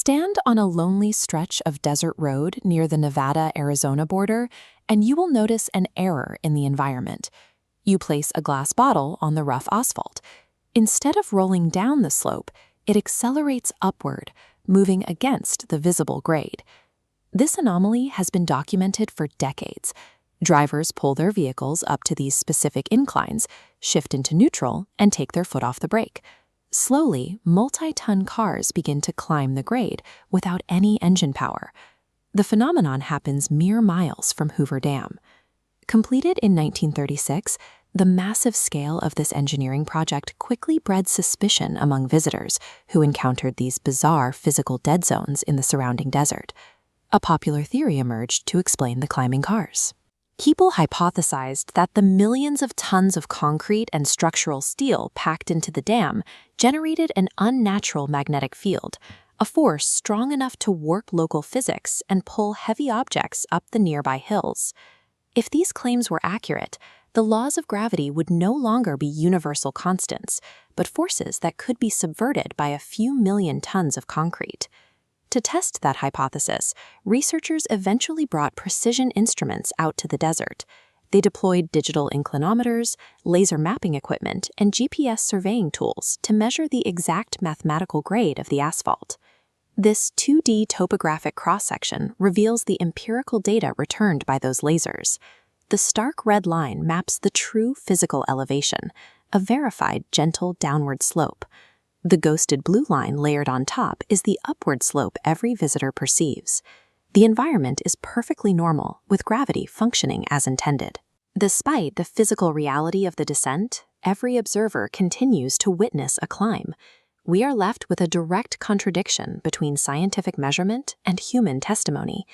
Stand on a lonely stretch of desert road near the Nevada-Arizona border, and you will notice an error in the environment. You place a glass bottle on the rough asphalt. Instead of rolling down the slope, it accelerates upward, moving against the visible grade. This anomaly has been documented for decades. Drivers pull their vehicles up to these specific inclines, shift into neutral, and take their foot off the brake. Slowly, multi-ton cars begin to climb the grade without any engine power. The phenomenon happens mere miles from Hoover Dam. Completed in 1936, the massive scale of this engineering project quickly bred suspicion among visitors who encountered these bizarre physical dead zones in the surrounding desert. A popular theory emerged to explain the climbing cars. People hypothesized that the millions of tons of concrete and structural steel packed into the dam generated an unnatural magnetic field, a force strong enough to warp local physics and pull heavy objects up the nearby hills. If these claims were accurate, the laws of gravity would no longer be universal constants, but forces that could be subverted by a few million tons of concrete. To test that hypothesis, researchers eventually brought precision instruments out to the desert. They deployed digital inclinometers, laser mapping equipment, and GPS surveying tools to measure the exact mathematical grade of the asphalt. This 2D topographic cross-section reveals the empirical data returned by those lasers. The stark red line maps the true physical elevation, a verified gentle downward slope. The ghosted blue line layered on top is the upward slope every visitor perceives. The environment is perfectly normal, with gravity functioning as intended. Despite the physical reality of the descent, every observer continues to witness a climb. We are left with a direct contradiction between scientific measurement and human testimony.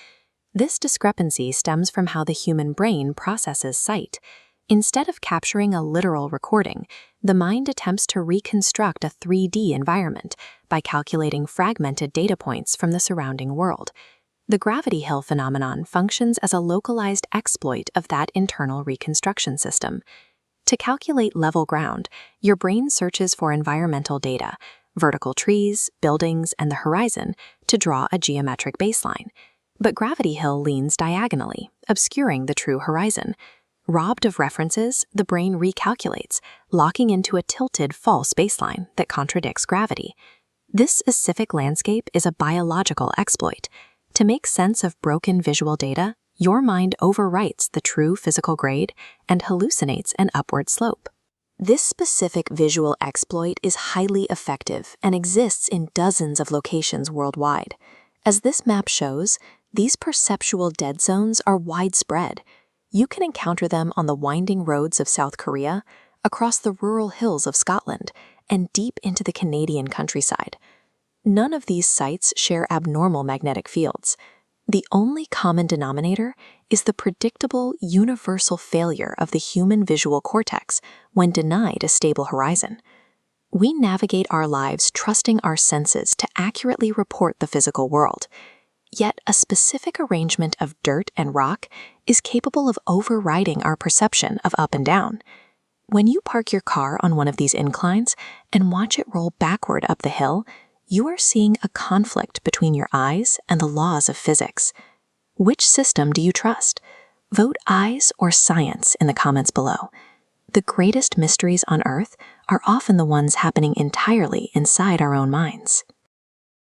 This discrepancy stems from how the human brain processes sight. Instead of capturing a literal recording, the mind attempts to reconstruct a 3D environment by calculating fragmented data points from the surrounding world. The gravity hill phenomenon functions as a localized exploit of that internal reconstruction system. To calculate level ground, your brain searches for environmental data, vertical trees, buildings, and the horizon, to draw a geometric baseline. But Gravity Hill leans diagonally, obscuring the true horizon. Robbed of references, the brain recalculates, locking into a tilted false baseline that contradicts gravity. This specific landscape is a biological exploit. To make sense of broken visual data, your mind overwrites the true physical grade and hallucinates an upward slope. This specific visual exploit is highly effective and exists in dozens of locations worldwide. As this map shows, these perceptual dead zones are widespread. You can encounter them on the winding roads of South Korea, across the rural hills of Scotland, and deep into the Canadian countryside. None of these sites share abnormal magnetic fields. The only common denominator is the predictable, universal failure of the human visual cortex when denied a stable horizon. We navigate our lives trusting our senses to accurately report the physical world. Yet a specific arrangement of dirt and rock is capable of overriding our perception of up and down. When you park your car on one of these inclines and watch it roll backward up the hill, you are seeing a conflict between your eyes and the laws of physics. Which system do you trust? Vote eyes or science in the comments below. The greatest mysteries on Earth are often the ones happening entirely inside our own minds.